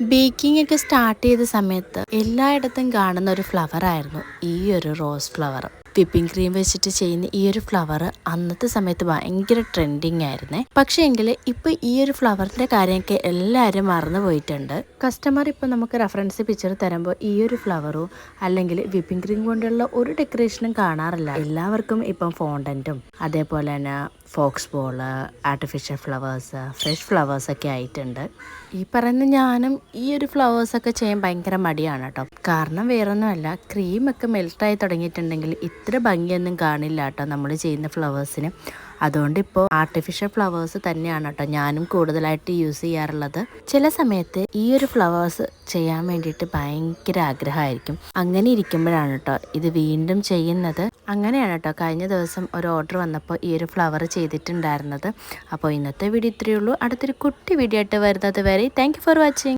Baking ഒക്കെ start ചെയ്ത സമയത്ത് എല്ലായിടത്തും കാണുന്ന ഒരു ഫ്ലവർ ആയിരുന്നു ഈ ഒരു റോസ് ഫ്ലവർ. വിപ്പിംഗ് ക്രീം വെച്ചിട്ട് ചെയ്യുന്ന ഈ ഒരു ഫ്ലവർ അന്നത്തെ സമയത്ത് ഭയങ്കര ട്രെൻഡിങ് ആയിരുന്നേ. പക്ഷേ എങ്കിൽ ഇപ്പൊ ഈ ഒരു ഫ്ലവറിന്റെ കാര്യമൊക്കെ എല്ലാവരും മറന്നു പോയിട്ടുണ്ട്. കസ്റ്റമർ ഇപ്പൊ നമുക്ക് റെഫറൻസ് പിക്ചർ തരുമ്പോൾ ഈ ഒരു ഫ്ലവറും അല്ലെങ്കിൽ വിപ്പിംഗ് ക്രീം കൊണ്ടുള്ള ഒരു ഡെക്കറേഷനും കാണാറില്ല. എല്ലാവർക്കും ഇപ്പം ഫോണ്ടന്റും അതേപോലെ തന്നെ faux ball, artificial flowers, fresh flowers ഒക്കെ ആയിട്ടുണ്ട്. ഈ പറയുന്ന ഞാനും ഈ ഒരു ഫ്ലവേഴ്സൊക്കെ ചെയ്യാൻ ഭയങ്കര മടിയാണ് കേട്ടോ. കാരണം വേറൊന്നുമല്ല, ക്രീമൊക്കെ മെൽട്ടായി തുടങ്ങിയിട്ടുണ്ടെങ്കിൽ ഇത്ര ഭംഗിയൊന്നും കാണില്ല കേട്ടോ നമ്മൾ ചെയ്യുന്ന ഫ്ലവേഴ്സിന്. അതുകൊണ്ട് ഇപ്പോൾ ആർട്ടിഫിഷ്യൽ ഫ്ലവേഴ്സ് തന്നെയാണ് കേട്ടോ ഞാനും കൂടുതലായിട്ട് യൂസ് ചെയ്യാറുള്ളത്. ചില സമയത്ത് ഈ ഒരു ഫ്ലവേഴ്സ് ചെയ്യാൻ വേണ്ടിയിട്ട് ഭയങ്കര ആഗ്രഹമായിരിക്കും. അങ്ങനെ ഇരിക്കുമ്പോഴാണ് കേട്ടോ ഇത് വീണ്ടും ചെയ്യുന്നത്. അങ്ങനെയാണ് കേട്ടോ കഴിഞ്ഞ ദിവസം ഒരു ഓർഡർ വന്നപ്പോൾ ഈ ഒരു ഫ്ലവർ ചെയ്തിട്ടുണ്ടായിരുന്നത്. അപ്പോൾ ഇന്നത്തെ വീഡിയോ ഇത്രയേ ഉള്ളൂ. അടുത്തൊരു കുട്ടി വീഡിയോ ആയിട്ട് വരുന്നത് വരെ താങ്ക് യു ഫോർ വാച്ചിങ്.